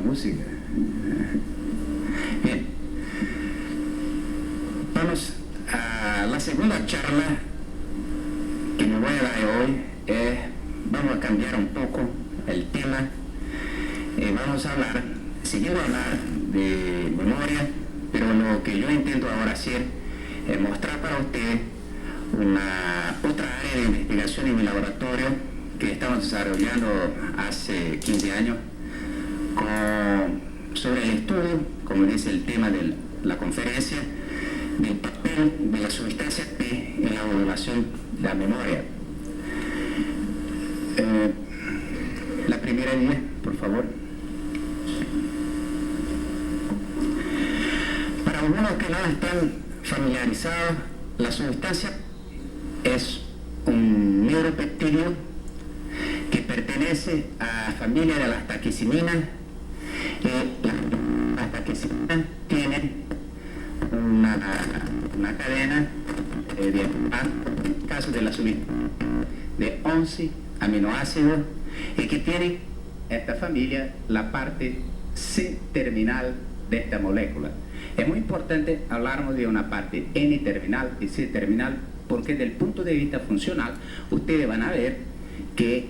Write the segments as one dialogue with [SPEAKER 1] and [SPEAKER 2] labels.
[SPEAKER 1] música. Bien, vamos a la segunda charla que me voy a dar hoy. Vamos a cambiar un poco el tema. Vamos a hablar, siguiendo hablar de memoria, pero lo que yo intento ahora hacer es mostrar para ustedes otra área de investigación en mi laboratorio que estamos desarrollando hace 15 años sobre el estudio, como dice el tema de la conferencia, del papel de la sustancia P en la modulación de la memoria. La primera línea, por favor. Para algunos que no están familiarizados, la sustancia es un neuropeptidio que pertenece a la familia de las taquicininas. Las taquicininas tienen una cadena en el caso de la sustancia de 11 aminoácidos y que tiene esta familia la parte C-terminal de esta molécula. Es muy importante hablarnos de una parte N-terminal y C-terminal porque desde el punto de vista funcional ustedes van a ver que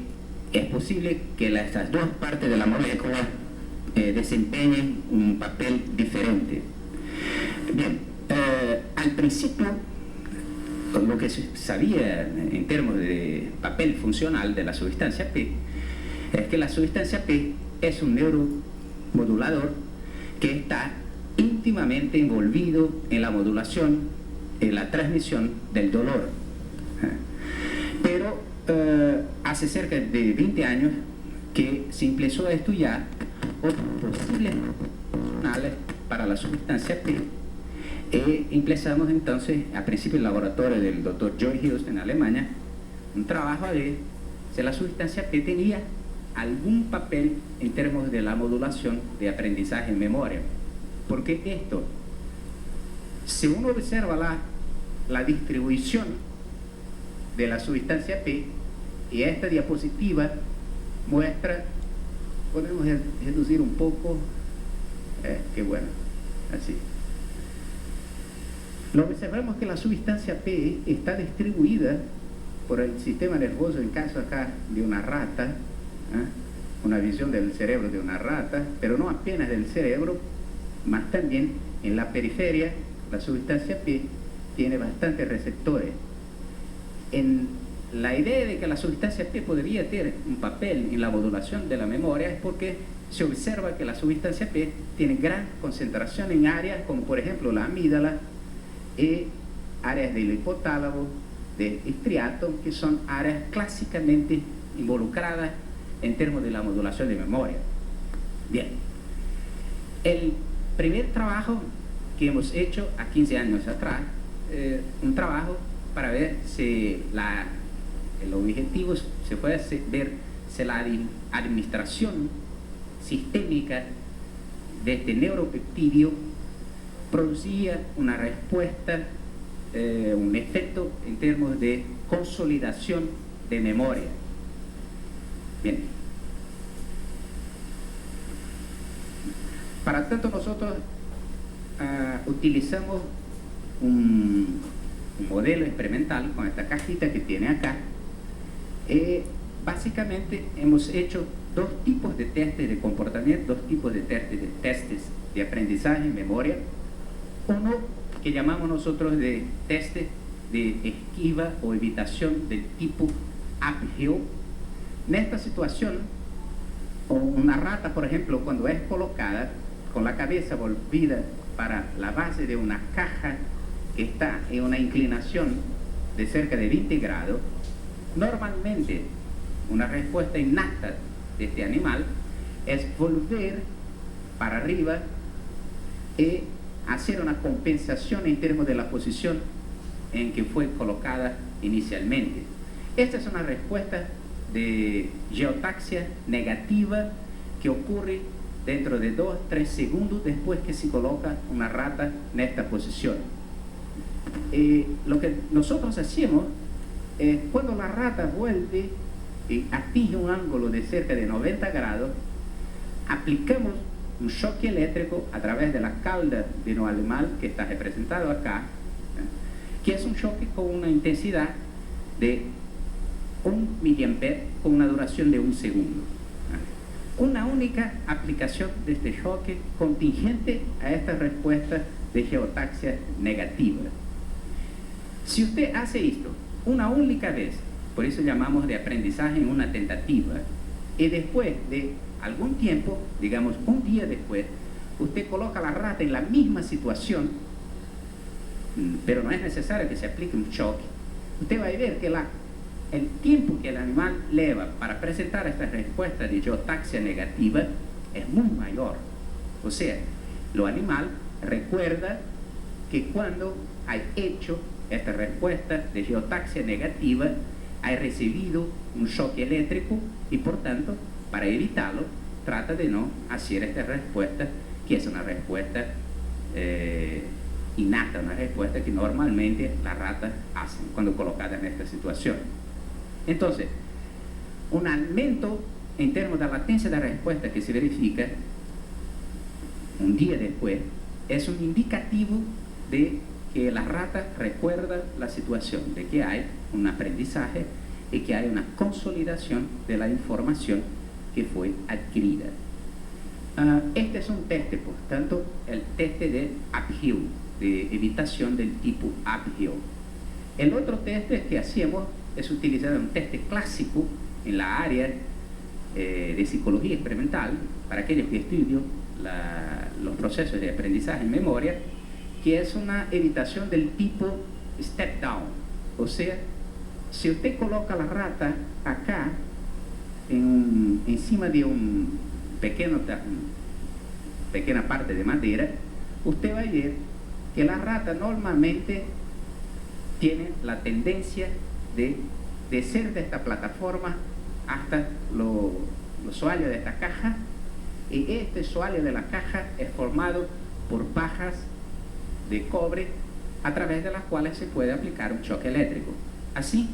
[SPEAKER 1] es posible que estas dos partes de la molécula desempeñen un papel diferente. Bien, al principio lo que se sabía en términos de papel funcional de la sustancia P es que la sustancia P es un neuromodulador que está íntimamente envolvido en la modulación, en la transmisión del dolor. Pero hace cerca de 20 años que se empezó a estudiar otros posibles funcionales para la sustancia P. Empezamos entonces, a principio del laboratorio del Dr. Joy Hills en Alemania, un trabajo a ver si la sustancia P tenía algún papel en términos de la modulación de aprendizaje en memoria. Porque esto, si uno observa la distribución de la sustancia P, y esta diapositiva muestra, podemos reducir un poco, qué bueno, así. Lo observamos que la sustancia P está distribuida por el sistema nervioso, en caso acá de una rata, una visión del cerebro de una rata, pero no apenas del cerebro, más también en la periferia. La sustancia P tiene bastantes receptores. En la idea de que la sustancia P podría tener un papel en la modulación de la memoria es porque se observa que la sustancia P tiene gran concentración en áreas como por ejemplo la amígdala y áreas del hipotálamo, del estriato, que son áreas clásicamente involucradas en términos de la modulación de memoria. Bien, el primer trabajo que hemos hecho a 15 años atrás, un trabajo para ver si el objetivo se puede ver si la administración sistémica de este neuropeptidio producía una respuesta, un efecto en términos de consolidación de memoria. Bien. Para tanto nosotros utilizamos un modelo experimental con esta cajita que tiene acá. Básicamente hemos hecho dos tipos de testes de comportamiento, dos tipos de testes de aprendizaje en memoria. Uno que llamamos nosotros de testes de esquiva o evitación del tipo uphill. En esta situación, una rata, por ejemplo, cuando es colocada con la cabeza volvida para la base de una caja que está en una inclinación de cerca de 20 grados, normalmente una respuesta innata de este animal es volver para arriba y hacer una compensación en términos de la posición en que fue colocada inicialmente. Esta es una respuesta de geotaxia negativa que ocurre dentro de 2-3 segundos después que se coloca una rata en esta posición. Lo que nosotros hacemos es cuando la rata vuelve y atinge un ángulo de cerca de 90 grados, aplicamos un choque eléctrico a través de la cauda de un animal que está representado acá, que es un choque con una intensidad de 1 miliampere con una duración de 1 segundo. Una única aplicación de este choque contingente a esta respuesta de geotaxia negativa. Si usted hace esto una única vez, por eso llamamos de aprendizaje en una tentativa, y después de algún tiempo, digamos un día después, usted coloca a la rata en la misma situación, pero no es necesario que se aplique un choque, usted va a ver que el tiempo que el animal lleva para presentar esta respuesta de geotaxia negativa es muy mayor. O sea, el animal recuerda que cuando ha hecho esta respuesta de geotaxia negativa, ha recibido un choque eléctrico y por tanto, para evitarlo, trata de no hacer esta respuesta, que es una respuesta innata, una respuesta que normalmente las ratas hacen cuando colocadas en esta situación. Entonces, un aumento en términos de latencia de respuesta que se verifica un día después es un indicativo de que la rata recuerda la situación, de que hay un aprendizaje y que hay una consolidación de la información que fue adquirida. Este es un test, por tanto, el test de uphill, de evitación del tipo uphill. El otro test que hacemos es utilizar un test clásico en la área de psicología experimental para aquellos que estudian los procesos de aprendizaje en memoria, que es una evitación del tipo step down. O sea, si usted coloca la rata acá encima de una pequeña parte de madera, usted va a ver que la rata normalmente tiene la tendencia de descer de esta plataforma hasta los soalhos de esta caja, y este soalho de la caja es formado por pajas de cobre a través de las cuales se puede aplicar un choque eléctrico. Así,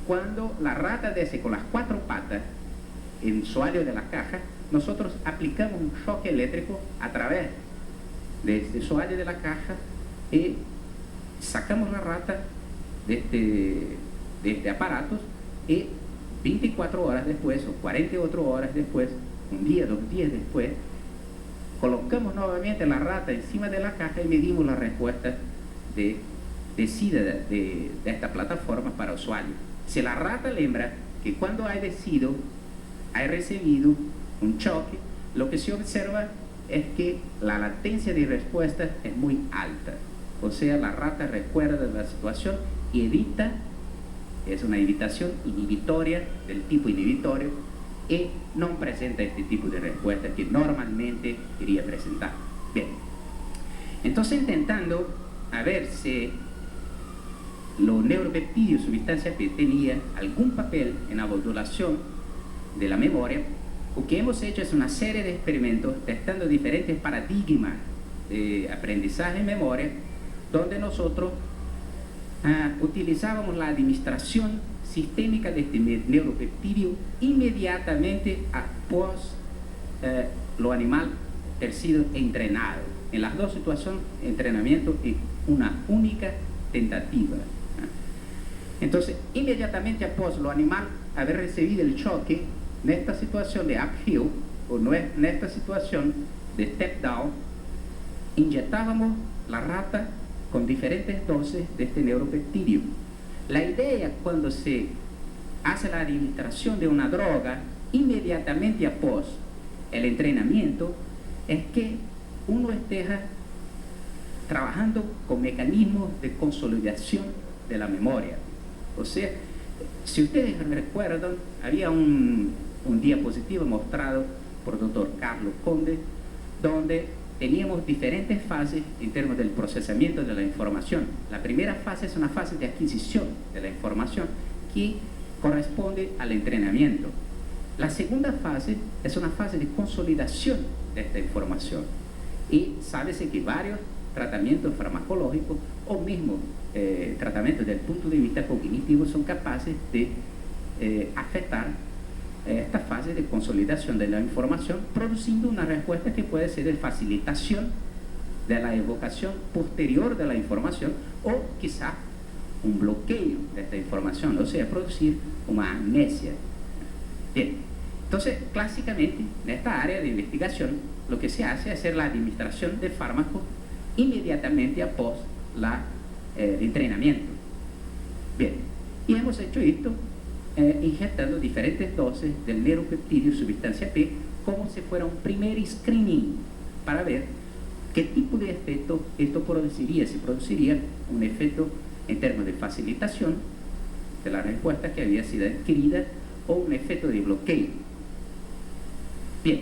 [SPEAKER 1] cuando la rata desce con las 4 patas en el soalho de la caja, nosotros aplicamos un choque eléctrico a través de este soalho de la caja y sacamos la rata de este aparato, y 24 horas después o 48 horas después, un día, 2 días después, colocamos nuevamente la rata encima de la caja y medimos la respuesta de descida de esta plataforma para usuario. Si la rata lembra que cuando ha descido, ha recibido un choque, lo que se observa es que la latencia de respuesta es muy alta. O sea, la rata recuerda la situación y evita, es una evitación inhibitoria del tipo inhibitorio, y no presenta este tipo de respuesta que normalmente quería presentar. Bien, entonces intentando a ver si los neuropeptidios, sustancia P, tenía algún papel en la modulación de la memoria, lo que hemos hecho es una serie de experimentos testando diferentes paradigmas de aprendizaje en memoria, donde nosotros utilizábamos la administración sistémica de este neuropeptidio inmediatamente após lo animal haber sido entrenado. En las dos situaciones, entrenamiento y una única tentativa. Entonces, inmediatamente após lo animal haber recibido el choque, en esta situación de uphill, o en esta situación de step down, inyectábamos la rata con diferentes dosis de este neuropeptidio. La idea, cuando se hace la administración de una droga inmediatamente após el entrenamiento, es que uno esté trabajando con mecanismos de consolidación de la memoria. O sea, si ustedes recuerdan, había un diapositivo mostrado por el doctor Carlos Conde, donde teníamos diferentes fases en términos del procesamiento de la información. La primera fase es una fase de adquisición de la información que corresponde al entrenamiento. La segunda fase es una fase de consolidación de esta información. Y sábese que varios tratamientos farmacológicos o mismo tratamientos desde el punto de vista cognitivo son capaces de afectar esta fase fase de consolidación de la información, produciendo una respuesta que puede ser de facilitación de la evocación posterior de la información o quizá un bloqueo de esta información, o sea, producir una amnesia. Bien, entonces, clásicamente, en esta área de investigación, lo que se hace es hacer la administración de fármacos inmediatamente após el entrenamiento. Bien, y hemos hecho esto inyectando diferentes dosis del neuropeptidio sustancia P como si fuera un primer screening para ver qué tipo de efecto esto produciría. Si produciría un efecto en términos de facilitación de la respuesta que había sido adquirida o un efecto de bloqueo. Bien,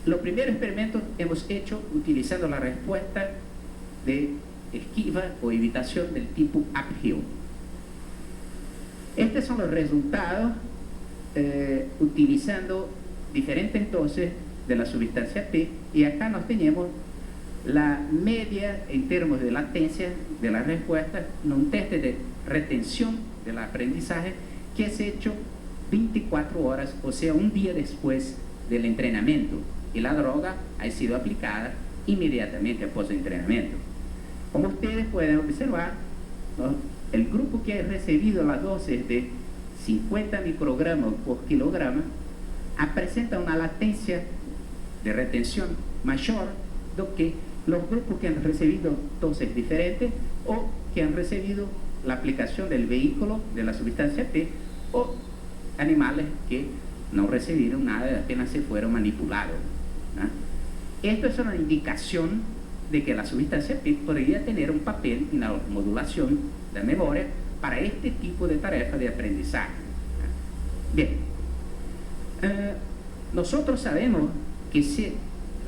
[SPEAKER 1] los primeros experimentos hemos hecho utilizando la respuesta de esquiva o evitación del tipo uphill. Estos son los resultados utilizando diferentes dosis de la sustancia P, y acá nos tenemos la media en términos de latencia de la respuesta en un test de retención del aprendizaje que es hecho 24 horas, o sea, un día después del entrenamiento, y la droga ha sido aplicada inmediatamente después del entrenamiento. Como ustedes pueden observar, ¿no?, el grupo que ha recibido la dosis de 50 microgramos por kilogramo presenta una latencia de retención mayor do que los grupos que han recibido dosis diferentes o que han recibido la aplicación del vehículo de la sustancia P, o animales que no recibieron nada, apenas se fueron manipulados, ¿no? Esto es una indicación de que la sustancia P podría tener un papel en la modulación de memoria para este tipo de tareas de aprendizaje. Bien, nosotros sabemos que si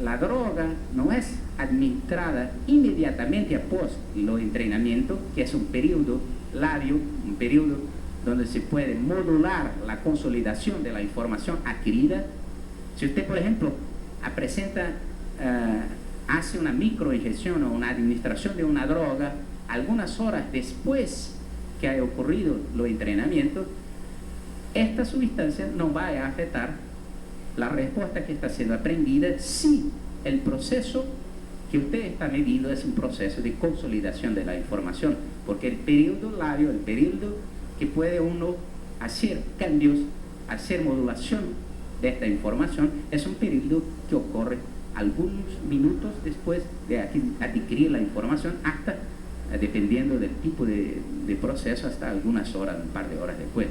[SPEAKER 1] la droga no es administrada inmediatamente após el entrenamiento, que es un periodo labio, un periodo donde se puede modular la consolidación de la información adquirida. Si usted, por ejemplo, hace una microinyección o una administración de una droga algunas horas después que haya ocurrido los entrenamientos, esta sustancia no va a afectar la respuesta que está siendo aprendida si el proceso que usted está midiendo es un proceso de consolidación de la información, porque el periodo labio, el periodo que puede uno hacer cambios, hacer modulación de esta información, es un periodo que ocurre algunos minutos después de adquirir la información, hasta, dependiendo del tipo de proceso, hasta algunas horas, un par de horas después.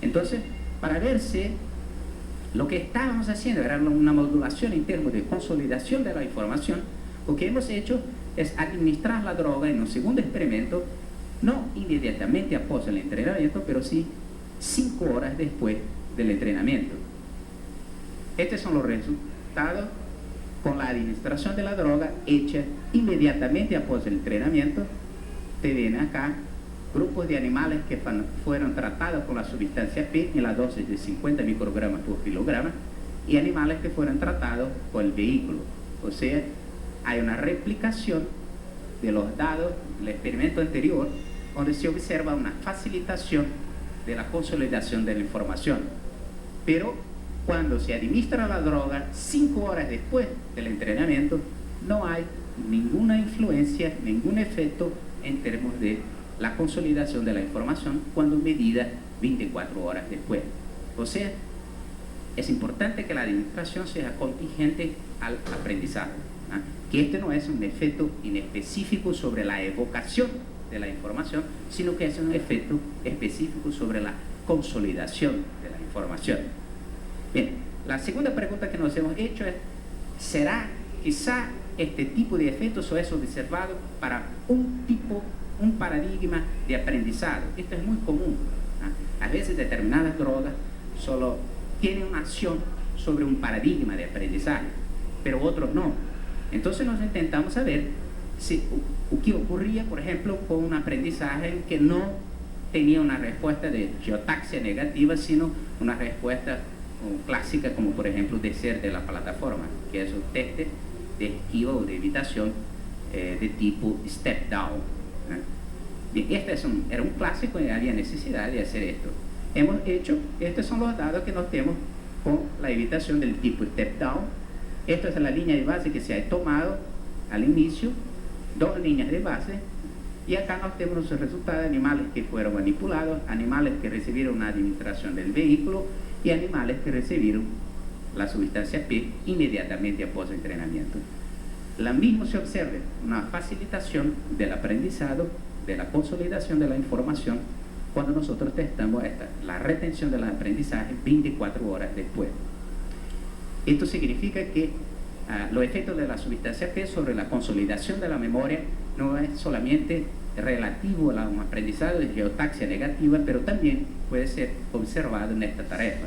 [SPEAKER 1] Entonces, para ver si lo que estábamos haciendo era una modulación en términos de consolidación de la información, lo que hemos hecho es administrar la droga en un segundo experimento, no inmediatamente após el entrenamiento, pero sí 5 horas después del entrenamiento. Estos son los resultados con la administración de la droga hecha inmediatamente após el entrenamiento. Te ven acá grupos de animales que fueron tratados con la sustancia P en la dosis de 50 microgramos por kilogramo, y animales que fueron tratados con el vehículo. O sea, hay una replicación de los datos del experimento anterior, donde se observa una facilitación de la consolidación de la información. Pero cuando se administra la droga 5 horas después del entrenamiento, no hay ninguna influencia, ningún efecto en términos de la consolidación de la información cuando medida 24 horas después. O sea, es importante que la administración sea contingente al aprendizaje, ¿no? Que este no es un efecto inespecífico sobre la evocación de la información, sino que es un efecto específico sobre la consolidación de la información. Bien, la segunda pregunta que nos hemos hecho es: ¿será quizá este tipo de efectos o es observado para un paradigma de aprendizaje? Esto es muy común, ¿no? A veces determinadas drogas solo tienen una acción sobre un paradigma de aprendizaje, pero otros no. Entonces nos intentamos saber si qué ocurría, por ejemplo, con un aprendizaje que no tenía una respuesta de geotaxia negativa, sino una respuesta clásica, como por ejemplo descer de la plataforma, que es un test de esquiva o de evitación de tipo step down, ¿eh? Bien, este era un clásico y había necesidad de hacer esto. Hemos hecho, estos son los datos que nos tenemos con la evitación del tipo step down. Esta es la línea de base que se ha tomado al inicio, 2 líneas de base, y acá nos tenemos los resultados de animales que fueron manipulados, animales que recibieron una administración del vehículo y animales que recibieron la sustancia P inmediatamente após el entrenamiento. La misma se observa una facilitación del aprendizado, de la consolidación de la información, cuando nosotros testamos la retención del aprendizaje 24 horas después. Esto significa que los efectos de la sustancia P sobre la consolidación de la memoria no es solamente relativo a un aprendizaje de geotaxia negativa, pero también puede ser observado en esta tarea.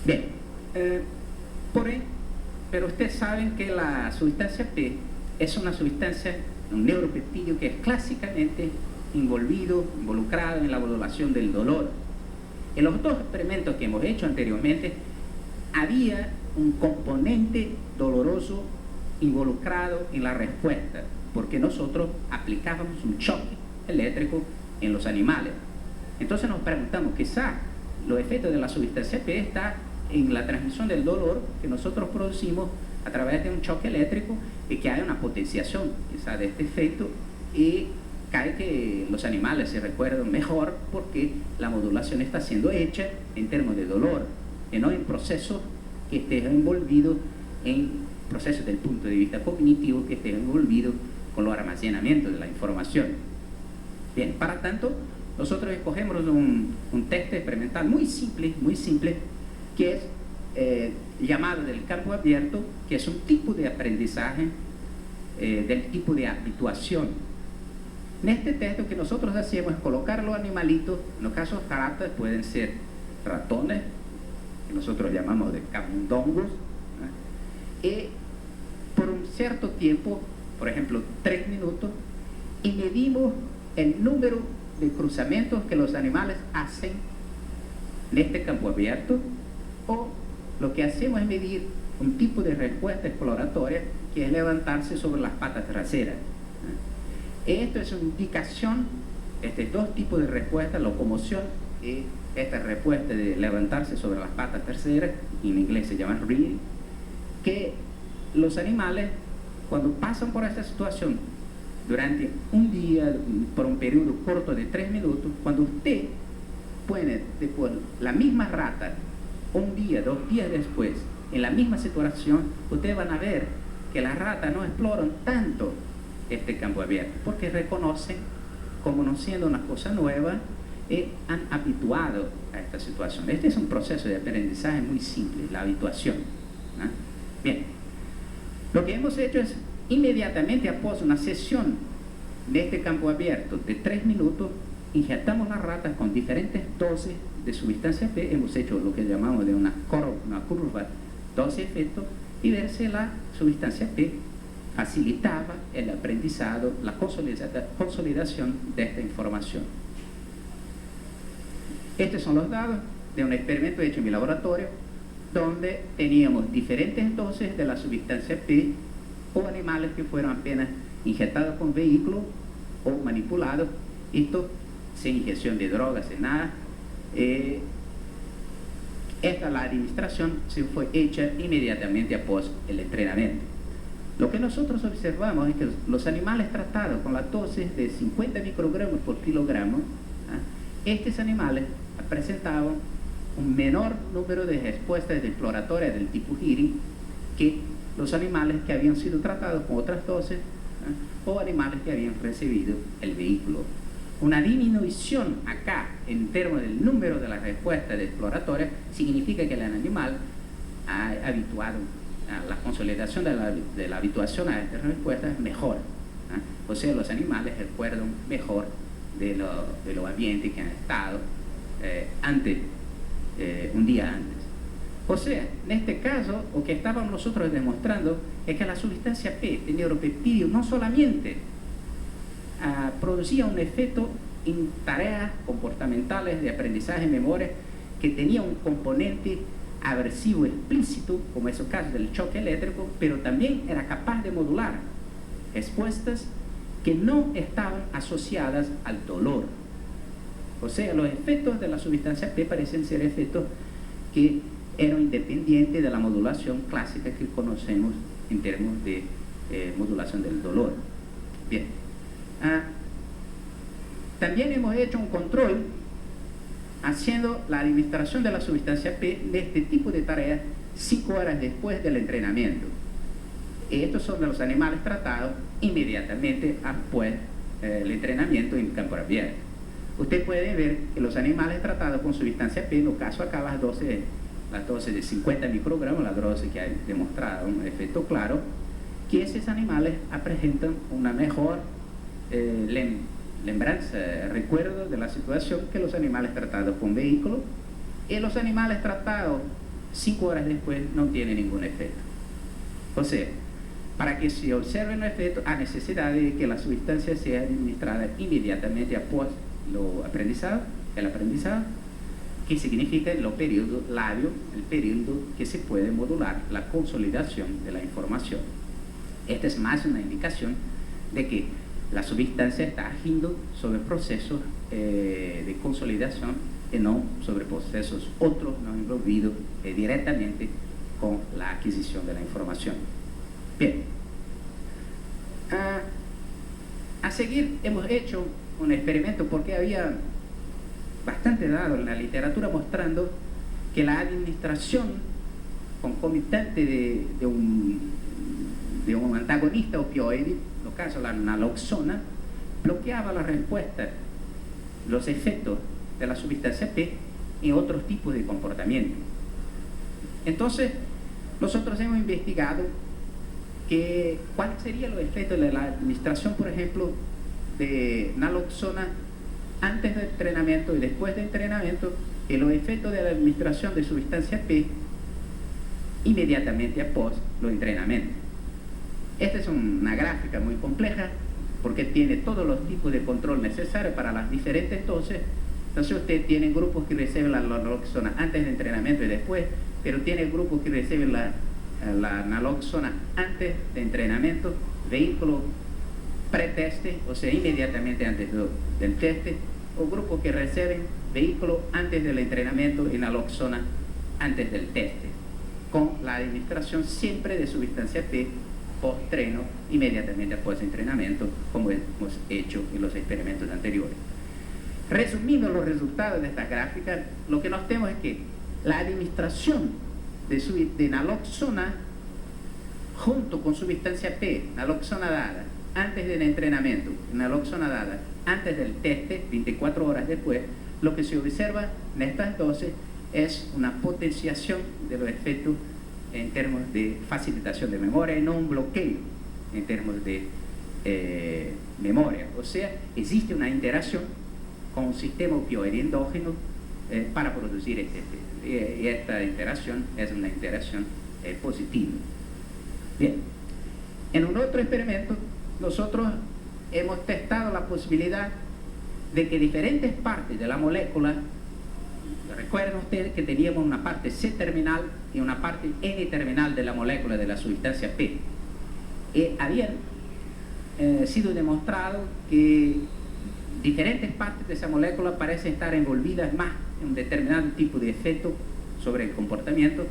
[SPEAKER 1] Bien, pero ustedes saben que la sustancia P es una sustancia, un neuropeptidio que es clásicamente involucrado en la modulación del dolor. En los 2 experimentos que hemos hecho anteriormente, había un componente doloroso involucrado en la respuesta, porque nosotros aplicábamos un choque eléctrico en los animales. Entonces nos preguntamos, quizá los efectos de la sustancia P está en la transmisión del dolor que nosotros producimos a través de un choque eléctrico, y que hay una potenciación quizá de este efecto, y cae que los animales se recuerdan mejor porque la modulación está siendo hecha en términos de dolor y no en procesos que estén envolvidos en procesos del punto de vista cognitivo, que estén envolvidos con los almacenamientos de la información. Bien, para tanto, nosotros escogemos un test experimental muy simple, que es llamado del campo abierto, que es un tipo de aprendizaje del tipo de habituación. En este test lo que nosotros hacemos es colocar los animalitos, en los casos ratas pueden ser ratones, que nosotros llamamos de camundongos, y por un cierto tiempo, por ejemplo 3 minutos, y medimos el número de cruzamientos que los animales hacen en este campo abierto, o lo que hacemos es medir un tipo de respuesta exploratoria que es levantarse sobre las patas traseras. Esto es una indicación, estos 2 tipos de respuesta, locomoción y esta respuesta de levantarse sobre las patas traseras, en inglés se llama reading, que los animales cuando pasan por esta situación durante un día, por un periodo corto de 3 minutos, cuando usted pone después la misma rata un día, 2 días después, en la misma situación, ustedes van a ver que las ratas no exploran tanto este campo abierto, porque reconocen como no siendo una cosa nueva y han habituado a esta situación. Este es un proceso de aprendizaje muy simple, la habituación, ¿no? Bien, lo que hemos hecho es inmediatamente após una sesión de este campo abierto de 3 minutos, inyectamos las ratas con diferentes dosis de sustancia P. Hemos hecho lo que llamamos de una curva dosis-efecto, y ver si la sustancia P facilitaba el aprendizado, la consolidación de esta información. Estos son los datos de un experimento hecho en mi laboratorio, donde teníamos diferentes dosis de la sustancia P, o animales que fueron apenas inyectados con vehículos o manipulados, esto sin inyección de drogas, sin nada. La administración se fue hecha inmediatamente após el entrenamiento. Lo que nosotros observamos es que los animales tratados con la dosis de 50 microgramos por kilogramo, estos animales presentaban un menor número de respuestas exploratorias del tipo hearing que los animales que habían sido tratados con otras dosis, o animales que habían recibido el vehículo. Una disminución acá en términos del número de las respuestas exploratorias significa que el animal ha habituado a la consolidación de la habituación a estas respuestas mejor, o sea, los animales recuerdan mejor de los ambientes que han estado un día antes. O sea, en este caso, lo que estábamos nosotros demostrando es que la sustancia P de neuropeptidio no solamente producía un efecto en tareas comportamentales de aprendizaje y memoria que tenía un componente aversivo explícito, como es el caso del choque eléctrico, pero también era capaz de modular respuestas que no estaban asociadas al dolor. O sea, los efectos de la sustancia P parecen ser efectos que eran independientes de la modulación clásica que conocemos en términos de modulación del dolor. Bien. También hemos hecho un control haciendo la administración de la sustancia P de este tipo de tareas 5 horas después del entrenamiento. Estos son de los animales tratados inmediatamente después del entrenamiento en campo abierto. Usted puede ver que los animales tratados con sustancia P, en el caso acá las dosis de 50 microgramos, la dosis que ha demostrado un efecto claro, que esos animales presentan una mejor lembranza, recuerdo de la situación que los animales tratados con vehículos, y los animales tratados 5 horas después no tienen ningún efecto. O sea, para que se observe el efecto, hay necesidad de que la sustancia sea administrada inmediatamente después el aprendizado, que significa el periodo labio, el periodo que se puede modular la consolidación de la información. Esta es más una indicación de que la sustancia está agiendo sobre procesos de consolidación y no sobre procesos otros no envolvidos directamente con la adquisición de la información. Bien. A seguir hemos hecho un experimento porque había bastante dado en la literatura mostrando que la administración concomitante de un antagonista opioide, en el caso la naloxona, bloqueaba la respuesta, los efectos de la sustancia P en otros tipos de comportamiento. Entonces, nosotros hemos investigado cuáles serían los efectos de la administración, por ejemplo, de naloxona antes del entrenamiento y después del entrenamiento, y los efectos de la administración de sustancia P inmediatamente después del entrenamiento. Esta es una gráfica muy compleja porque tiene todos los tipos de control necesarios para las diferentes dosis. Entonces usted tiene grupos que reciben la naloxona antes del entrenamiento y después, pero tiene grupos que reciben la naloxona antes del entrenamiento, vehículo preteste, o sea, inmediatamente antes del teste, o grupos que reciben vehículo antes del entrenamiento y naloxona antes del teste, con la administración siempre de sustancia P post-treno, inmediatamente después del entrenamiento, como hemos hecho en los experimentos anteriores. Resumiendo los resultados de esta gráfica, lo que notamos es que la administración de naloxona junto con sustancia P, naloxona dada antes del entrenamiento, naloxona dada antes del teste, 24 horas después, lo que se observa en estas dosis es una potenciación de los efectos en términos de facilitación de memoria y no un bloqueo en términos de memoria. O sea, existe una interacción con un sistema opioide endógeno para producir este efecto. Y esta interacción es una interacción positiva. Bien, en un otro experimento nosotros hemos testado la posibilidad de que diferentes partes de la molécula, recuerden ustedes que teníamos una parte C-terminal y una parte N-terminal de la molécula de la sustancia P. Habían sido demostrado que diferentes partes de esa molécula parecen estar envolvidas más en un determinado tipo de efecto sobre el comportamiento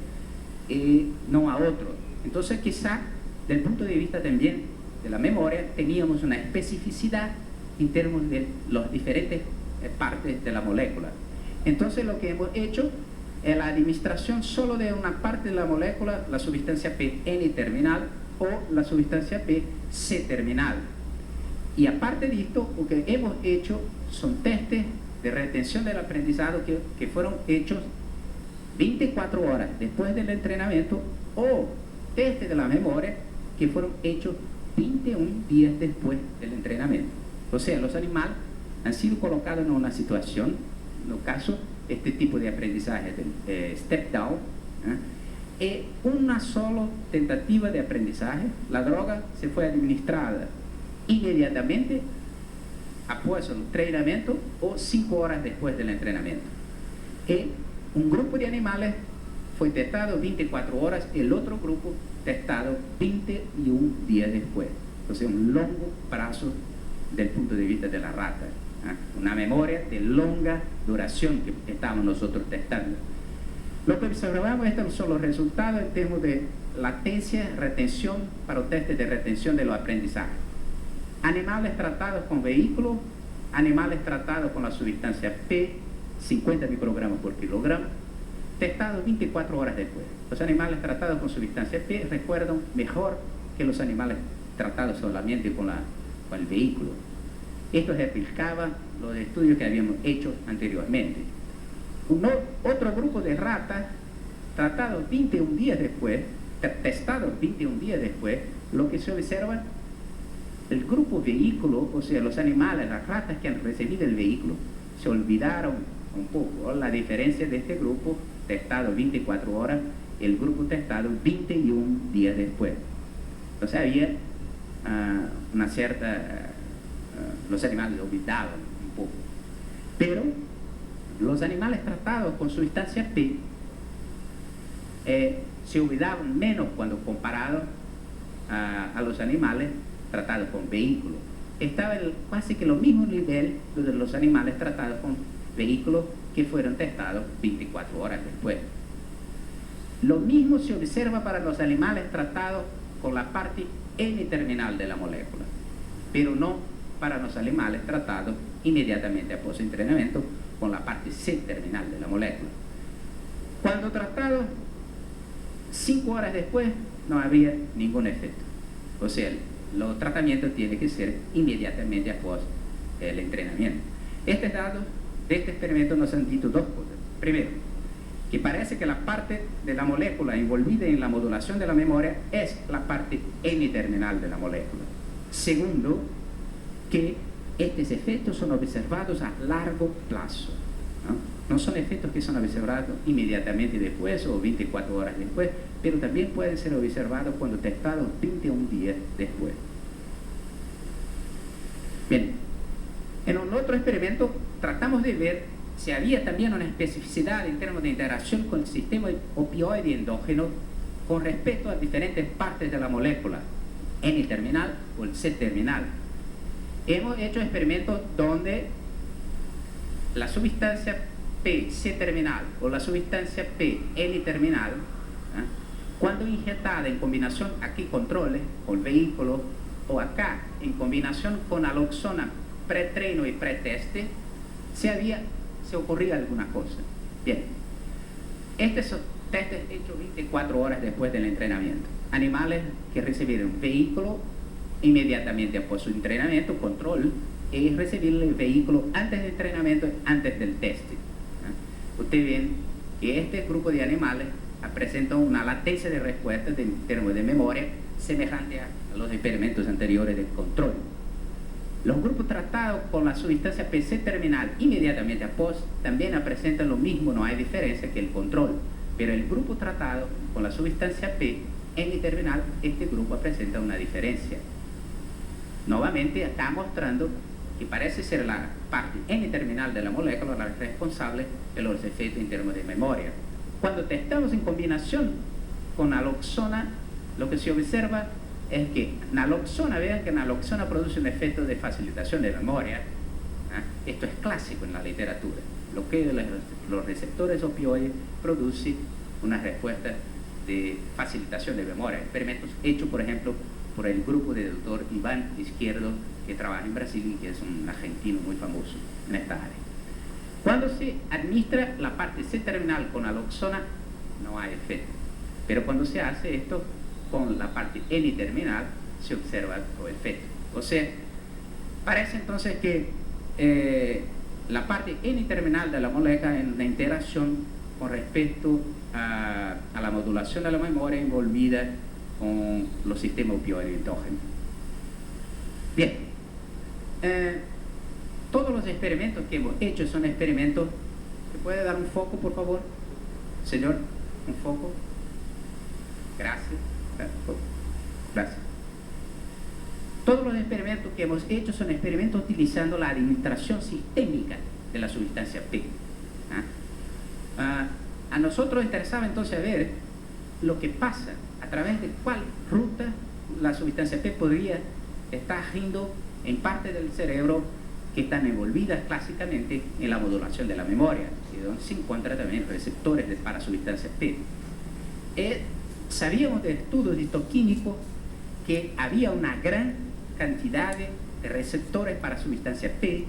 [SPEAKER 1] y no a otro. Entonces quizá, desde el punto de vista también de la memoria, teníamos una especificidad en términos de las diferentes partes de la molécula. Entonces lo que hemos hecho es la administración solo de una parte de la molécula, la sustancia P N-terminal o la sustancia P C-terminal. Y aparte de esto, lo que hemos hecho son testes de retención del aprendizaje que fueron hechos 24 horas después del entrenamiento o testes de la memoria que fueron hechos 21 días después del entrenamiento. O sea, los animales han sido colocados en una situación, en el caso, este tipo de aprendizaje del step down, una sola tentativa de aprendizaje, la droga se fue administrada inmediatamente después del entrenamiento o 5 horas después del entrenamiento. Un grupo de animales fue testado 24 horas, el otro grupo testado 21 días después. O sea, un largo plazo del punto de vista de la rata. una memoria de longa duración que estamos nosotros testando. Lo que observamos, estos son los resultados en términos de latencia, retención para los testes de retención de los aprendizajes. Animales tratados con vehículos, animales tratados con la sustancia P, 50 microgramos por kilogramo, testados 24 horas después. Los animales tratados con sustancia P recuerdan mejor que los animales tratados solamente con el vehículo. Esto replicaba los estudios que habíamos hecho anteriormente. Otro grupo de ratas tratados 21 días después, testados 21 días después, lo que se observa, el grupo vehículo, o sea, los animales, las ratas que han recibido el vehículo, se olvidaron un poco. La diferencia de este grupo testado 24 horas, el grupo testado 21 días después. Entonces había una cierta... los animales olvidaban un poco. Pero los animales tratados con sustancia P se olvidaban menos cuando comparado a los animales tratados con vehículos. Estaba casi que lo mismo nivel de los animales tratados con vehículos que fueron testados 24 horas después. Lo mismo se observa para los animales tratados con la parte N-terminal de la molécula, pero no para los animales tratados inmediatamente a post-entrenamiento con la parte C-terminal de la molécula. Cuando tratados 5 horas después, no había ningún efecto. O sea, los tratamientos tienen que ser inmediatamente después del entrenamiento. Estos datos de este experimento nos han dicho dos cosas. Primero, que parece que la parte de la molécula envolvida en la modulación de la memoria es la parte N-terminal de la molécula. Segundo, que estos efectos son observados a largo plazo. No son efectos que son observados inmediatamente después o 24 horas después, pero también pueden ser observados cuando testados 21 días después. Bien, en un otro experimento tratamos de ver si había también una especificidad en términos de interacción con el sistema opioide endógeno con respecto a diferentes partes de la molécula, N-terminal o el C-terminal. Hemos hecho experimentos donde la sustancia P C-terminal o la sustancia P N-terminal, cuando inyectada en combinación aquí controles con el vehículo o acá en combinación con naloxona pre-treno y pre-teste, se ocurría alguna cosa. Bien, estos son testes hechos 24 horas después del entrenamiento. Animales que recibieron vehículo inmediatamente después de su entrenamiento, control, y recibir el vehículo antes del entrenamiento, antes del teste. Ustedes ven que este grupo de animales presenta una latencia de respuesta en términos de memoria semejante a los experimentos anteriores de control. Los grupos tratados con la sustancia PC terminal inmediatamente después también presentan lo mismo, no hay diferencia que el control, pero el grupo tratado con la sustancia P N terminal, este grupo presenta una diferencia. Nuevamente está mostrando que parece ser la parte N-terminal de la molécula la responsable de los efectos en términos de memoria. Cuando testamos en combinación con naloxona, lo que se observa es que naloxona, vean que naloxona produce un efecto de facilitación de memoria. Esto es clásico en la literatura. Lo que los receptores opioides producen una respuesta de facilitación de memoria. Experimentos hechos, por ejemplo, por el grupo del doctor Iván Izquierdo, que trabaja en Brasil y que es un argentino muy famoso en esta área. Cuando se administra la parte C-terminal con naloxona, no hay efecto. Pero cuando se hace esto con la parte N-terminal, se observa el efecto. O sea, parece entonces que la parte N-terminal de la molécula en la interacción con respecto a la modulación de la memoria envolvida con los sistemas opioides endógenos. Bien, todos los experimentos que hemos hecho son experimentos. ¿Me puede dar un foco, por favor? Señor, un foco. Gracias. Gracias. Todos los experimentos que hemos hecho son experimentos utilizando la administración sistémica de la sustancia P. A nosotros interesaba entonces ver lo que pasa, a través de cuál ruta la sustancia P podría estar agiendo en parte del cerebro que están envolvidas clásicamente en la modulación de la memoria, y donde se encuentran también receptores para sustancias P. Sabíamos de estudios histoquímicos que había una gran cantidad de receptores para sustancias P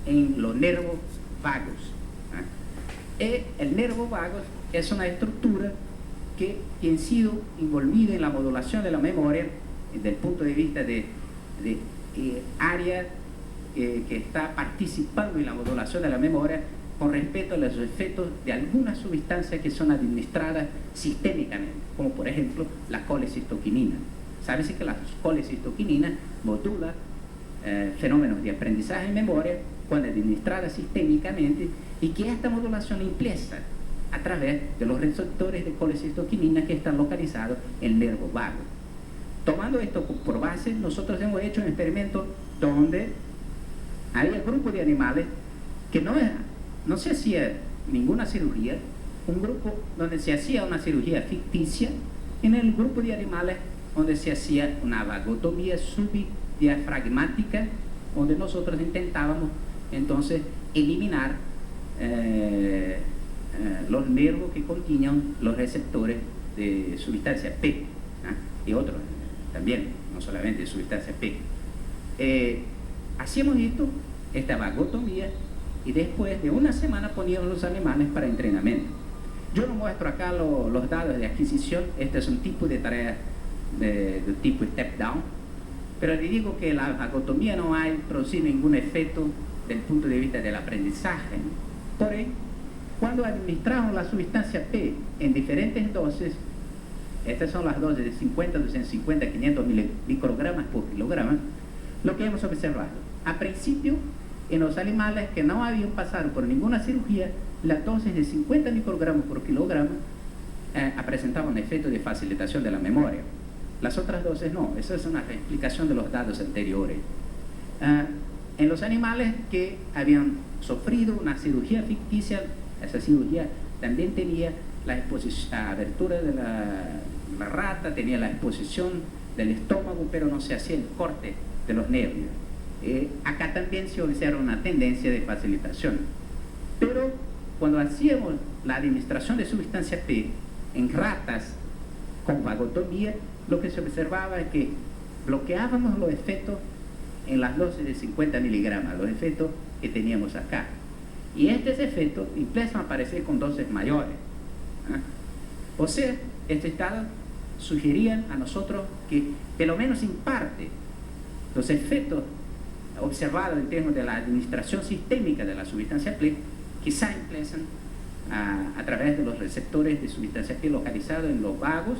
[SPEAKER 1] en los nervios vagos. El nervio vago es una estructura que ha sido envolvida en la modulación de la memoria desde el punto de vista de área que está participando en la modulación de la memoria con respecto a los efectos de algunas sustancias que son administradas sistémicamente, como por ejemplo la colecistoquinina. Sabes que la colecistoquinina modula fenómenos de aprendizaje en memoria cuando administrada sistémicamente, y que esta modulación empieza a través de los receptores de colecistoquinina que están localizados en el nervio vago. Tomando esto por base, nosotros hemos hecho un experimento donde había grupos de animales que no se hacía ninguna cirugía, un grupo donde se hacía una cirugía ficticia, en el grupo de animales donde se hacía una vagotomía subdiafragmática, donde nosotros intentábamos entonces eliminar los nervios que contenían los receptores de sustancia P, y otros también, no solamente de sustancia P. Hacíamos esta vagotomía, y después de una semana poníamos los animales para entrenamiento. Yo no muestro acá los datos de adquisición. Este es un tipo de tarea de tipo step down, pero le digo que la vagotomía no ha producido ningún efecto desde el punto de vista del aprendizaje. Por ahí, cuando administramos la sustancia P en diferentes dosis, estas son las dosis de 50, 250, 500 microgramas por kilogramo, lo que hemos observado, a principio, en los animales que no habían pasado por ninguna cirugía, la dosis de 50 microgramos por kilogramo presentaba un efecto de facilitación de la memoria. Las otras dosis no. Esa es una explicación de los datos anteriores. En los animales que habían sufrido una cirugía ficticia, esa cirugía también tenía la abertura de la rata, tenía la exposición del estómago, pero no se hacía el corte de los nervios. Acá también se observa una tendencia de facilitación. Pero cuando hacíamos la administración de sustancia P en ratas con vagotomía, lo que se observaba es que bloqueábamos los efectos en las dosis de 50 miligramos, los efectos que teníamos acá. Y estos efectos empiezan a aparecer con dosis mayores. O sea, este estado sugerían a nosotros que, por lo menos en parte, los efectos observados en términos de la administración sistémica de la sustancia P quizá empiezan a través de los receptores de sustancia P localizados en los vagos.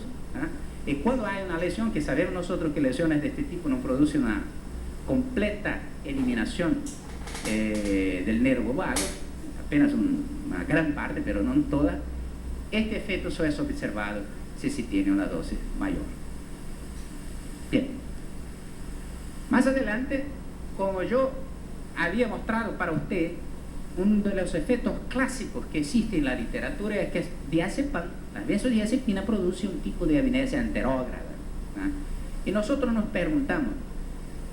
[SPEAKER 1] Y cuando hay una lesión, que sabemos nosotros que lesiones de este tipo no producen una completa eliminación del nervio vago, apenas una gran parte, pero no en toda, este efecto solo es observado si se tiene una dosis mayor. Bien, más adelante, como yo había mostrado para usted, uno de los efectos clásicos que existe en la literatura es que diazepam, la benzodiazepina produce un tipo de amnesia anterógrada. Y nosotros nos preguntamos,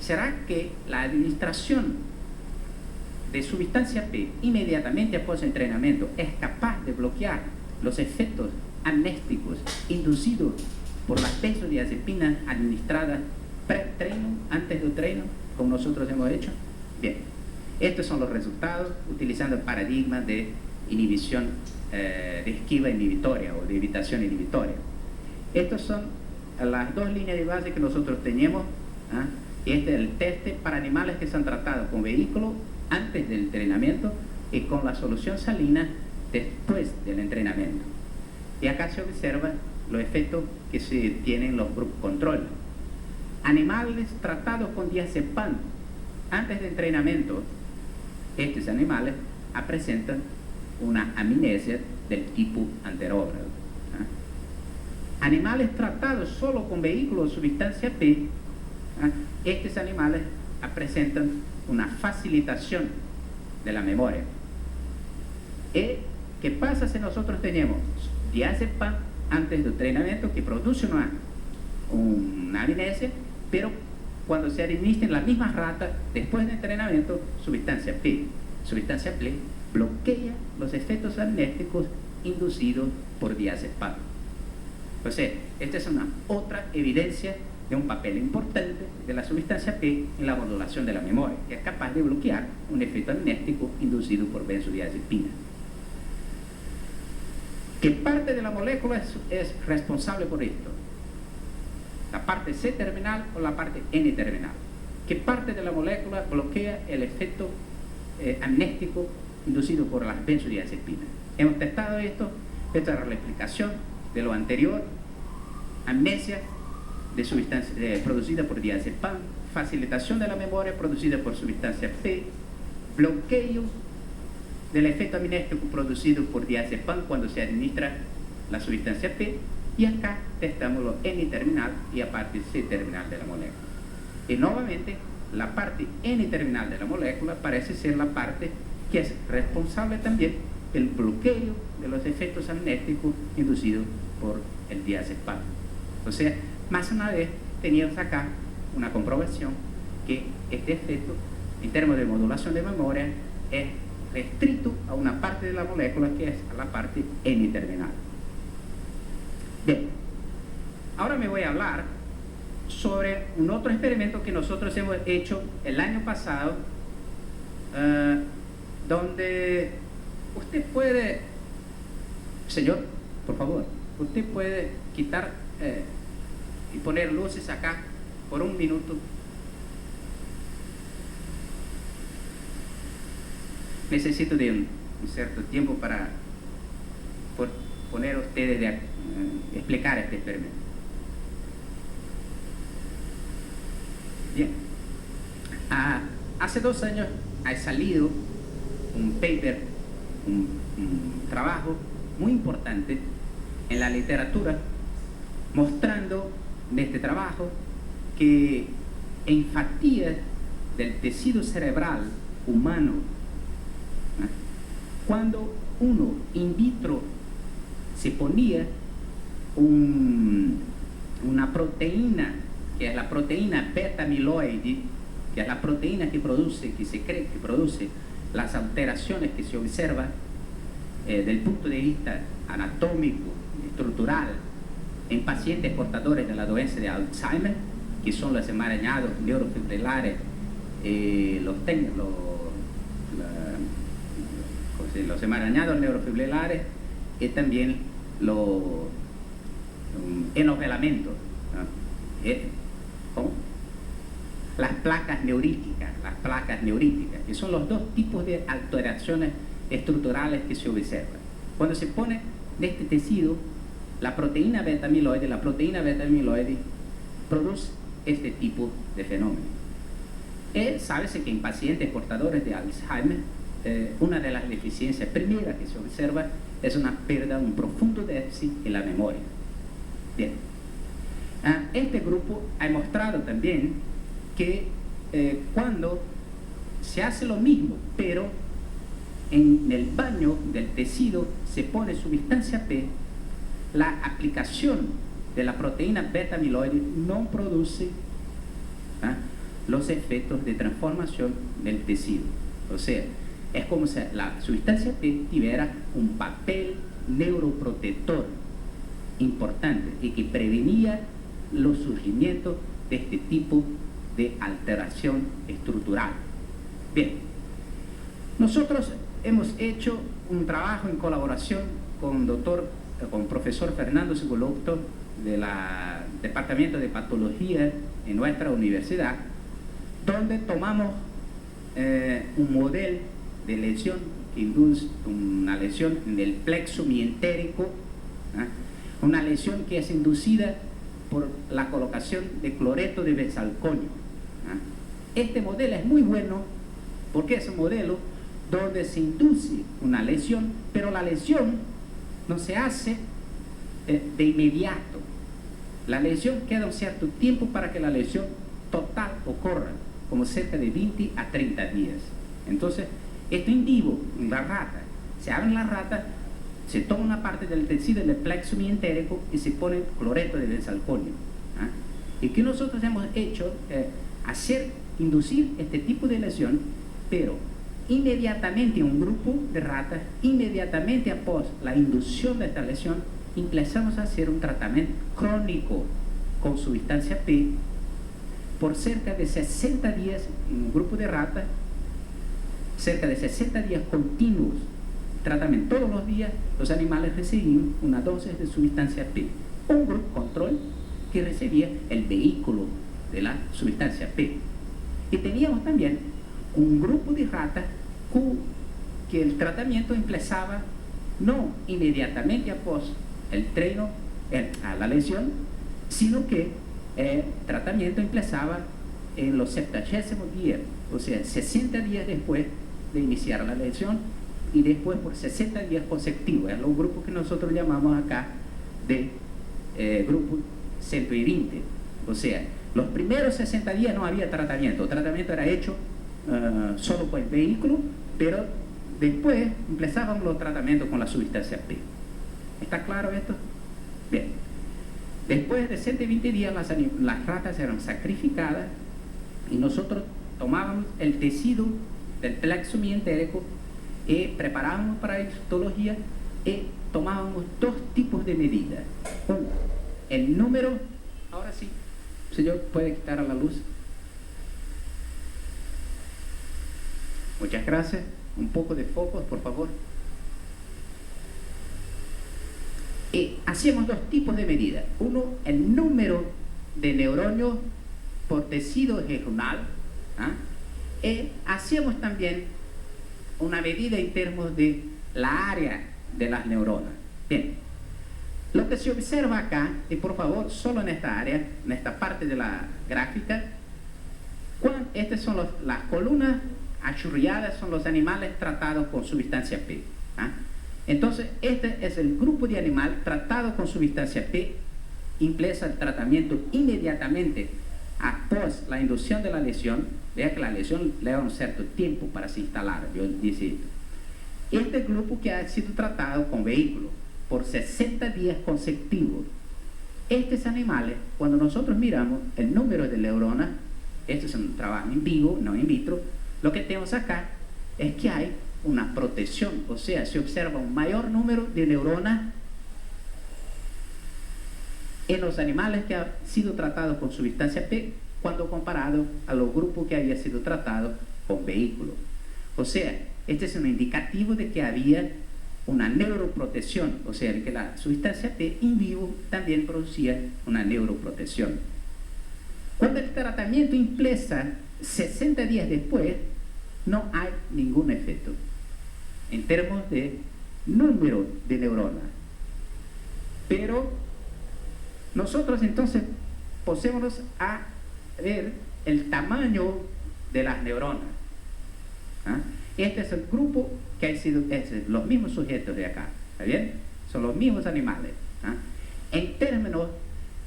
[SPEAKER 1] ¿será que la administración de sustancia P inmediatamente después del entrenamiento es capaz de bloquear los efectos amnésticos inducidos por la benzodiazepina administrada pre-treino, antes del treino, como nosotros hemos hecho? Bien, estos son los resultados utilizando el paradigma de inhibición, de esquiva inhibitoria o de evitación inhibitoria. Estas son las dos líneas de base que nosotros teníamos. Este es el test para animales que se han tratado con vehículo antes del entrenamiento y con la solución salina después del entrenamiento. Y acá se observan los efectos que se tienen en los grupos control. Animales tratados con diazepam antes del entrenamiento, estos animales presentan una amnesia del tipo anterógrado. Animales tratados solo con vehículos de sustancia P, estos animales presentan una facilitación de la memoria. ¿Qué pasa si nosotros tenemos diazepam antes del entrenamiento que produce una amnesia, pero cuando se administra en las mismas ratas, después de entrenamiento, sustancia P. Sustancia P bloquea los efectos amnésticos inducidos por diazepam. Entonces, esta es una otra evidencia de un papel importante de la sustancia P en la modulación de la memoria, que es capaz de bloquear un efecto amnéstico inducido por benzodiazepina. ¿Qué parte de la molécula es responsable por esto? ¿La parte C-terminal o la parte N-terminal? ¿Qué parte de la molécula bloquea el efecto amnéstico inducido por las benzodiazepinas? Hemos testado esto. Esta es la explicación de lo anterior. Amnesia producida por diazepam, facilitación de la memoria producida por sustancia P, bloqueo del efecto amnéstico producido por diazepam cuando se administra la sustancia P, y acá testamos lo N-terminal y la parte C-terminal de la molécula. Y nuevamente, la parte N-terminal de la molécula parece ser la parte que es responsable también del bloqueo de los efectos amnésticos inducidos por el diazepam. O sea, más una vez teníamos acá una comprobación que este efecto, en términos de modulación de memoria, es restricto a una parte de la molécula que es a la parte N-terminal. Bien, ahora me voy a hablar sobre un otro experimento que nosotros hemos hecho el año pasado, donde usted puede, señor, por favor, usted puede quitar y poner luces acá por un minuto. Necesito de un cierto tiempo para poner a ustedes explicar este experimento. Bien, hace 2 años ha salido un paper, un trabajo muy importante en la literatura, mostrando en este trabajo que en fatigas del tejido cerebral humano, cuando uno in vitro se ponía una proteína, que es la proteína beta-amiloide, que es la proteína que se cree que produce las alteraciones que se observan del punto de vista anatómico, estructural, en pacientes portadores de la doença de Alzheimer, que son los emaranhados neurofibrilares, los emaranhados neurofibrilares y también los enovelamentos, ¿no? Las placas neuríticas, que son los dos tipos de alteraciones estructurales que se observan. Cuando se pone de este tejido la proteína beta-amiloide produce este tipo de fenómeno. Sábese que en pacientes portadores de Alzheimer, una de las deficiencias primeras que se observa es una pérdida, un profundo déficit en la memoria. Bien. Este grupo ha mostrado también que cuando se hace lo mismo, pero en el baño del tejido se pone sustancia P, la aplicación de la proteína beta-amiloide no produce los efectos de transformación del tejido. O sea, es como si la sustancia P tuviera un papel neuroprotector importante y que prevenía los surgimientos de este tipo de alteración estructural. Bien, nosotros hemos hecho un trabajo en colaboración con profesor Fernando Sigolotto del Departamento de Patología en nuestra universidad, donde tomamos un modelo de lesión que induce una lesión en el plexo mientérico, una lesión que es inducida por la colocación de cloreto de benzalconio. Este modelo es muy bueno porque es un modelo donde se induce una lesión, pero la lesión no se hace de inmediato. La lesión queda un cierto tiempo para que la lesión total ocurra, como cerca de 20 a 30 días. Entonces, esto en vivo, en la rata, se abre la rata, se toma una parte del tejido del plexo mientérico y se pone cloreto de benzalconio. Y que nosotros hemos hecho inducir este tipo de lesión, pero inmediatamente en un grupo de ratas, inmediatamente após la inducción de esta lesión, empezamos a hacer un tratamiento crónico con sustancia P por cerca de 60 días en un grupo de ratas, cerca de 60 días continuos, tratamiento todos los días. Los animales recibían una dosis de sustancia P, un grupo control que recibía el vehículo de la sustancia P, y teníamos también un grupo de ratas que el tratamiento empezaba no inmediatamente após el treino a la lesión, sino que el tratamiento empezaba en los 70º días, o sea, 60 días después de iniciar la lesión, y después por 60 días consecutivos. Es los grupos que nosotros llamamos acá de grupo 120. O sea, los primeros 60 días no había tratamiento, el tratamiento era hecho solo por el vehículo, pero después empezábamos los tratamientos con la sustancia P. ¿Está claro esto? Bien. Después de 120 días las ratas eran sacrificadas y nosotros tomábamos el tejido del plexo mientérico y preparábamos para la histología y tomábamos dos tipos de medidas. Uno, el número, ahora sí, señor, puede quitar a la luz. Muchas gracias. Un poco de foco, por favor. Hacíamos dos tipos de medidas. Uno, el número de neuronas por tejido jejunal, y hacíamos también una medida en términos de la área de las neuronas. Bien, lo que se observa acá, y por favor, solo en esta área, en esta parte de la gráfica, estas son las columnas achurriadas, son los animales tratados con sustancia P. Entonces, este es el grupo de animal tratado con sustancia P. Empieza el tratamiento inmediatamente após la inducción de la lesión. Vea que la lesión lleva un cierto tiempo para se instalar, yo dije esto. Este grupo que ha sido tratado con vehículo por 60 días consecutivos. Estos animales, cuando nosotros miramos el número de neuronas, esto es un trabajo en vivo, no in vitro, lo que tenemos acá es que hay una protección, o sea, se observa un mayor número de neuronas en los animales que han sido tratados con sustancia P cuando comparado a los grupos que habían sido tratados con vehículos. O sea, este es un indicativo de que había una neuroprotección, o sea, que la sustancia P in vivo también producía una neuroprotección. Cuando el tratamiento empieza 60 días después, no hay ningún efecto en términos de número de neuronas. Pero nosotros entonces posemos a ver el tamaño de las neuronas. Este es el grupo que ha sido, los mismos sujetos de acá, ¿está bien? Son los mismos animales. En términos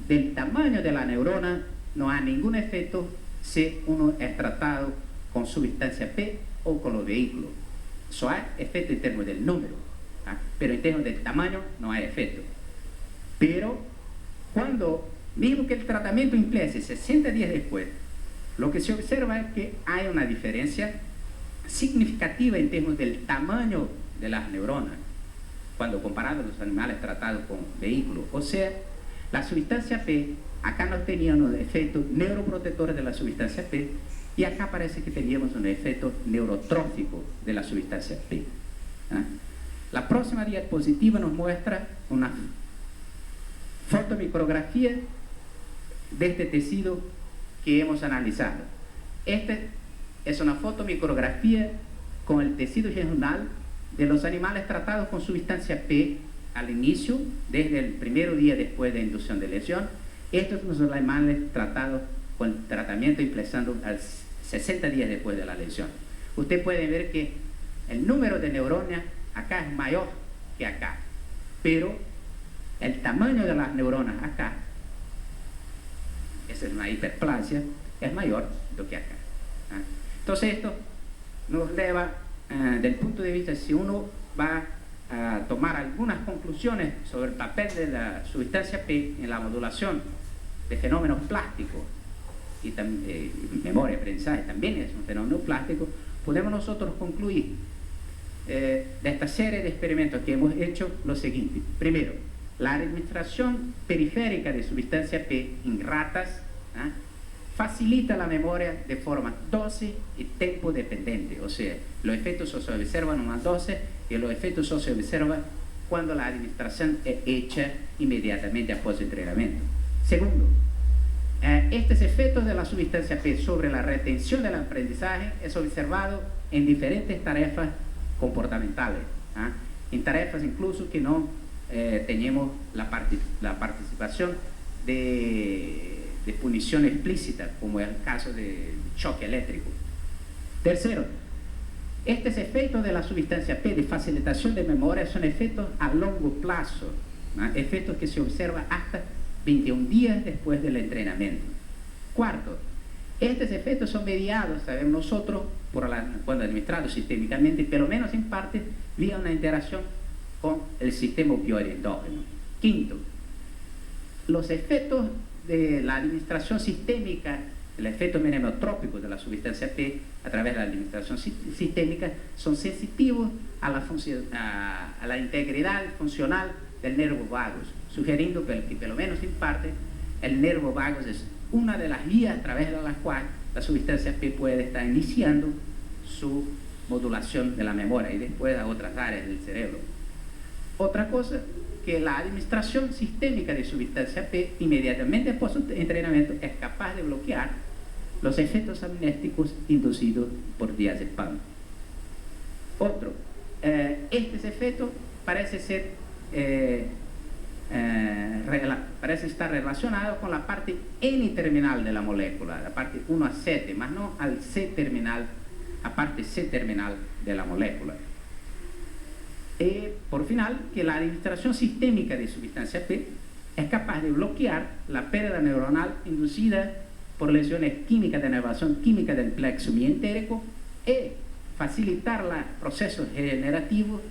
[SPEAKER 1] del tamaño de la neurona, no hay ningún efecto si uno es tratado con sustancia P o con los vehículos. Eso hay efecto en términos del número, pero en términos del tamaño no hay efecto. Pero cuando, mismo que el tratamiento empiece 60 días después, lo que se observa es que hay una diferencia significativa en términos del tamaño de las neuronas cuando comparado a los animales tratados con vehículos. O sea, la sustancia P, acá no teníamos un efecto neuroprotector de la sustancia P, y acá parece que teníamos un efecto neurotrófico de la sustancia P. La próxima diapositiva nos muestra una fotomicrografía de este tejido que hemos analizado. Este es una fotomicrografía con el tejido jejunal de los animales tratados con sustancia P al inicio, desde el primer día después de inducción de lesión. Estos son los animales tratados con tratamiento empezando al 60 días después de la lesión. Usted puede ver que el número de neuronas acá es mayor que acá, pero el tamaño de las neuronas acá, esa es una hiperplasia, es mayor do que acá. Entonces esto nos lleva, del punto de vista, si uno va a tomar algunas conclusiones sobre el papel de la sustancia P en la modulación de fenómenos plásticos y memoria, aprendizaje, también es un fenómeno plástico, podemos nosotros concluir de esta serie de experimentos que hemos hecho lo siguiente. Primero, la administración periférica de sustancia P en ratas facilita la memoria de forma dosis y tiempo dependiente, o sea, los efectos se observan en una dosis y los efectos se observan cuando la administración es hecha inmediatamente después del entrenamiento. Segundo, estos efectos de la sustancia P sobre la retención del aprendizaje es observado en diferentes tareas comportamentales, en tareas incluso que no tenemos la participación de punición explícita, como es el caso de choque eléctrico. Tercero, estos efectos de la sustancia P de facilitación de memoria son efectos a largo plazo, efectos que se observan hasta 21 días después del entrenamiento. Cuarto, estos efectos son mediados, sabemos nosotros, cuando administrados sistémicamente, pero menos en parte, vía una interacción con el sistema opioide endógeno. Quinto, los efectos de la administración sistémica, el efecto mnemotrópico de la sustancia P a través de la administración sistémica son sensitivos a la integridad funcional del nervo vagus, sugiriendo que pelo menos en parte el nervo vagus es una de las vías a través de las cuales la sustancia P puede estar iniciando su modulación de la memoria y después a otras áreas del cerebro. Otra cosa, que la administración sistémica de sustancia P inmediatamente después del entrenamiento es capaz de bloquear los efectos amnésticos inducidos por diazepam. Otro, estos efectos parece estar relacionados con la parte N-terminal de la molécula, la parte 1 a 7, más no al C-terminal, a parte C-terminal de la molécula. Por final, que la administración sistémica de sustancia P es capaz de bloquear la pérdida neuronal inducida por lesiones químicas de nervación química del plexo mientérico y facilitar los procesos regenerativos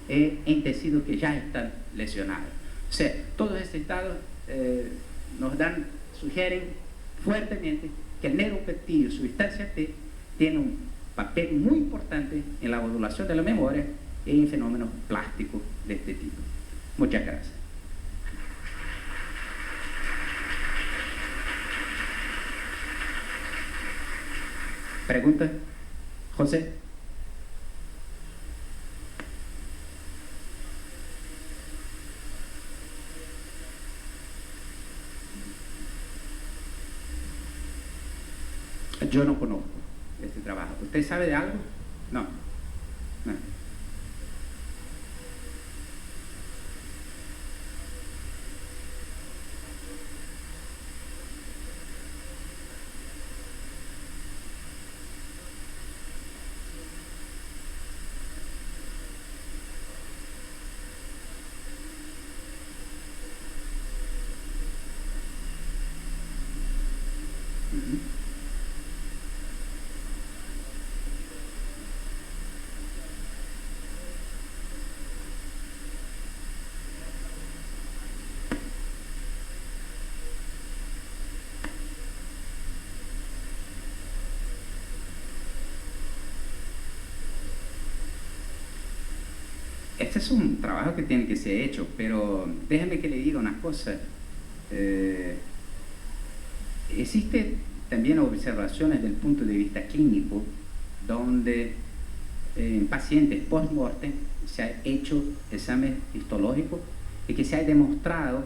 [SPEAKER 1] en tejidos que ya están lesionados. O sea, todos estos estados sugieren fuertemente que el neuropeptido sustancia P tiene un papel muy importante en la modulación de la memoria y en fenómenos plásticos de este tipo. Muchas gracias. ¿Pregunta? José. Yo no conozco este trabajo. ¿Usted sabe de algo? No. No. Este es un trabajo que tiene que ser hecho, pero déjame que le diga una cosa. Existe también observaciones del punto de vista clínico donde en pacientes post-mortem se ha hecho examen histológico y que se ha demostrado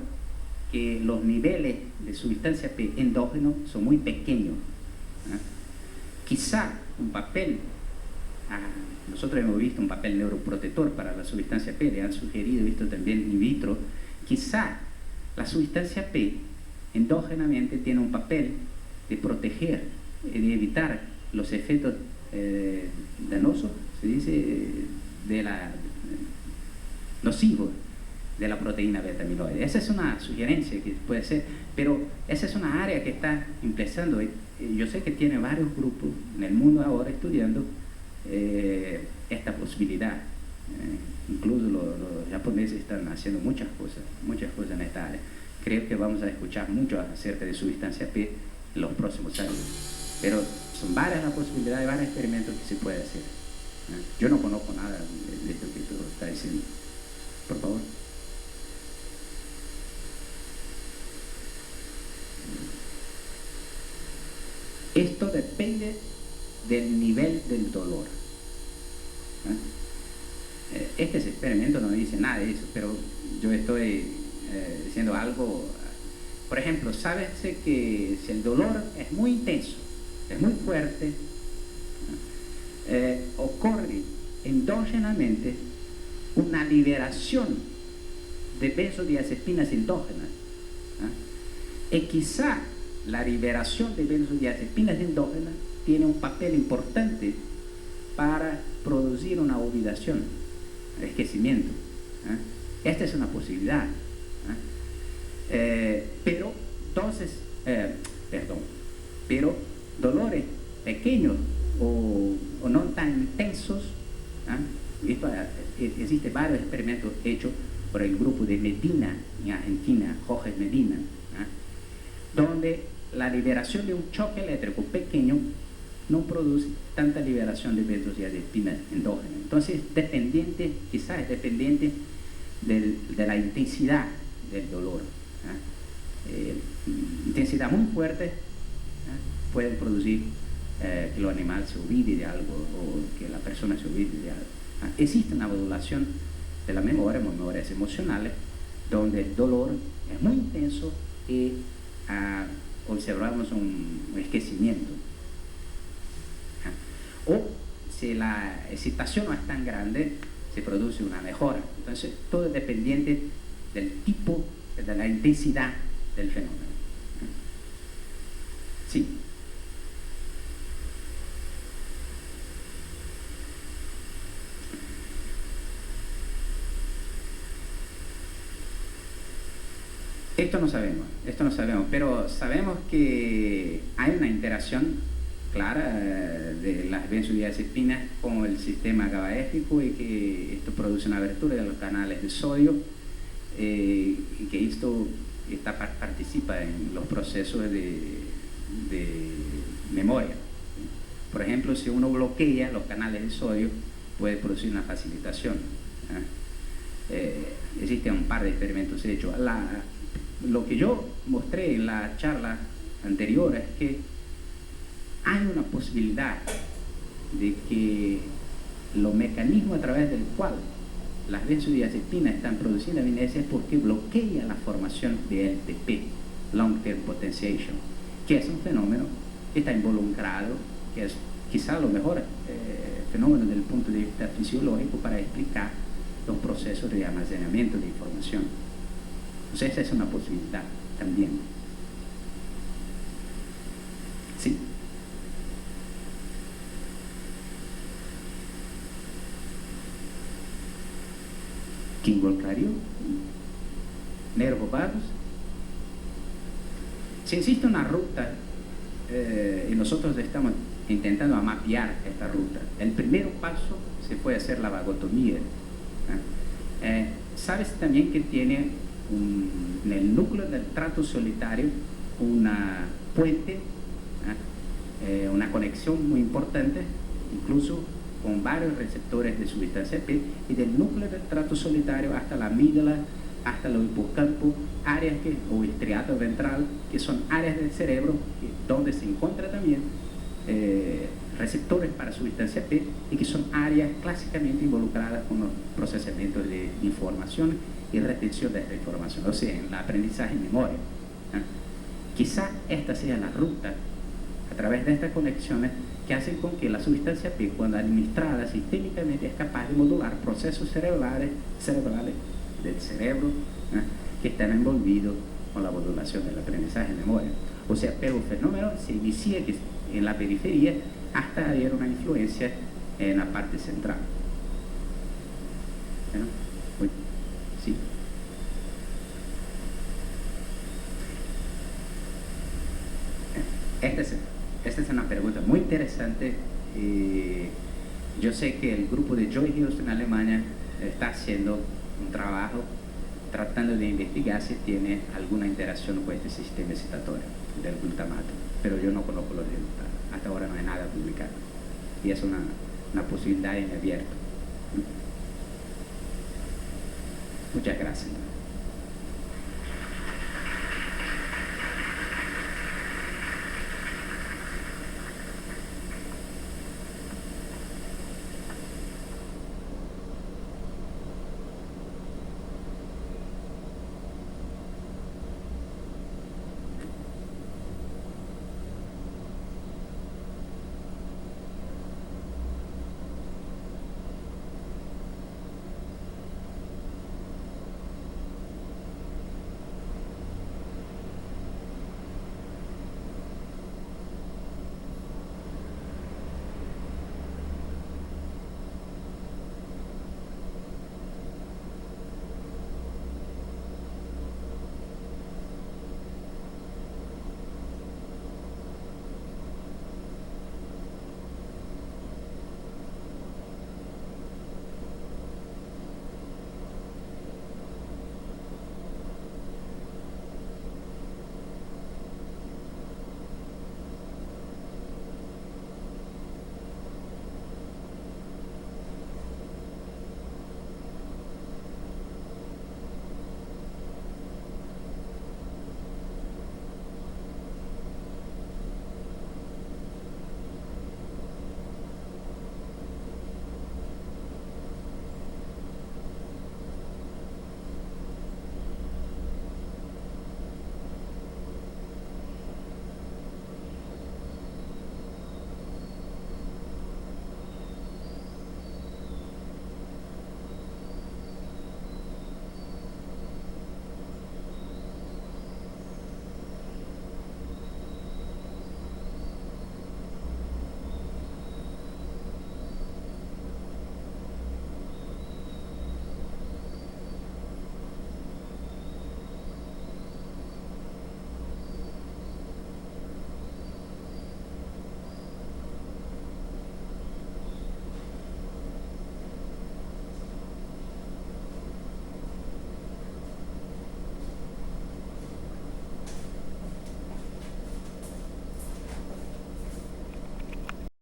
[SPEAKER 1] que los niveles de sustancia P endógeno son muy pequeños. Quizá un papel, nosotros hemos visto un papel neuroprotector para la sustancia P, le han sugerido, visto también in vitro, quizá la sustancia P endógenamente tiene un papel de proteger y de evitar los efectos danosos, se dice, nocivos de la proteína beta-amiloide. Esa es una sugerencia que puede ser, pero esa es una área que está empezando. Yo sé que tiene varios grupos en el mundo ahora estudiando esta posibilidad. Incluso los japoneses están haciendo muchas cosas en esta área. Creo que vamos a escuchar mucho acerca de sustancia P en los próximos años. Pero son varias las posibilidades, varios experimentos que se puede hacer. Yo no conozco nada de esto que tú estás diciendo. Por favor. Esto depende del nivel del dolor. Este experimento no dice nada de eso, pero yo estoy diciendo algo. Por ejemplo, sabes que si el dolor es muy intenso, es muy fuerte, ocurre endógenamente una liberación de benzodiazepinas endógenas. Y quizá la liberación de benzodiazepinas endógenas tiene un papel importante para producir una oxidación, envejecimiento. Esta es una posibilidad. Pero dolores pequeños o no tan intensos. Existe varios experimentos hechos por el grupo de Medina en Argentina, Jorge Medina, donde la liberación de un choque eléctrico pequeño no produce tanta liberación de benzodiazepinas endógenas. Entonces, quizás es dependiente de la intensidad del dolor. Intensidad muy fuerte pueden producir que el animal se olvide de algo o que la persona se olvide de algo. Existe una modulación de la memoria, memorias emocionales, donde el dolor es muy intenso y observamos un esquecimiento. O si la excitación no es tan grande, se produce una mejora. Entonces, todo es dependiente del tipo, de la intensidad del fenómeno. Sí. Esto no sabemos, pero sabemos que hay una interacción clara de las benzodiazepinas con el sistema GABAérgico y que esto produce una abertura de los canales de sodio y que esto participa en los procesos de memoria. Por ejemplo, si uno bloquea los canales de sodio, puede producir una facilitación. Existen un par de experimentos hechos. Lo que yo mostré en la charla anterior es que hay una posibilidad de que los mecanismos a través del cual las benzodiazepinas están produciendo aminoácidos es porque bloquea la formación de LTP, Long Term Potentiation, que es un fenómeno que está involucrado, que es quizá lo mejor fenómeno desde el punto de vista fisiológico para explicar los procesos de almacenamiento de información. Entonces esa es una posibilidad también. ¿Sí? ¿Qué involucraría? Nervos vagos. Si existe una ruta y nosotros estamos intentando mapear esta ruta, el primer paso se puede hacer la vagotomía. Sabes también que tiene en el núcleo del tracto solitario una puente, una conexión muy importante, incluso con varios receptores de sustancia P, y del núcleo del tracto solitario hasta la amígdala, hasta los hipocampos, áreas o estriato ventral, que son áreas del cerebro donde se encuentran también receptores para sustancia P y que son áreas clásicamente involucradas con los procesamientos de información y retención de esta información, o sea, en el aprendizaje y memoria. Quizá esta sea la ruta a través de estas conexiones que hacen con que la sustancia P, cuando administrada sistémicamente, es capaz de modular procesos cerebrales del cerebro que están envolvidos con la modulación del aprendizaje y memoria. O sea, pero el fenómeno se inicia en la periferia hasta haber una influencia en la parte central. Sí. Esta es una pregunta muy interesante. Yo sé que el grupo de Joy Houston en Alemania está haciendo un trabajo tratando de investigar si tiene alguna interacción con este sistema excitatorio del glutamato, pero yo no conozco los resultados. Hasta ahora no hay nada publicado y es una posibilidad en abierto. Muchas gracias.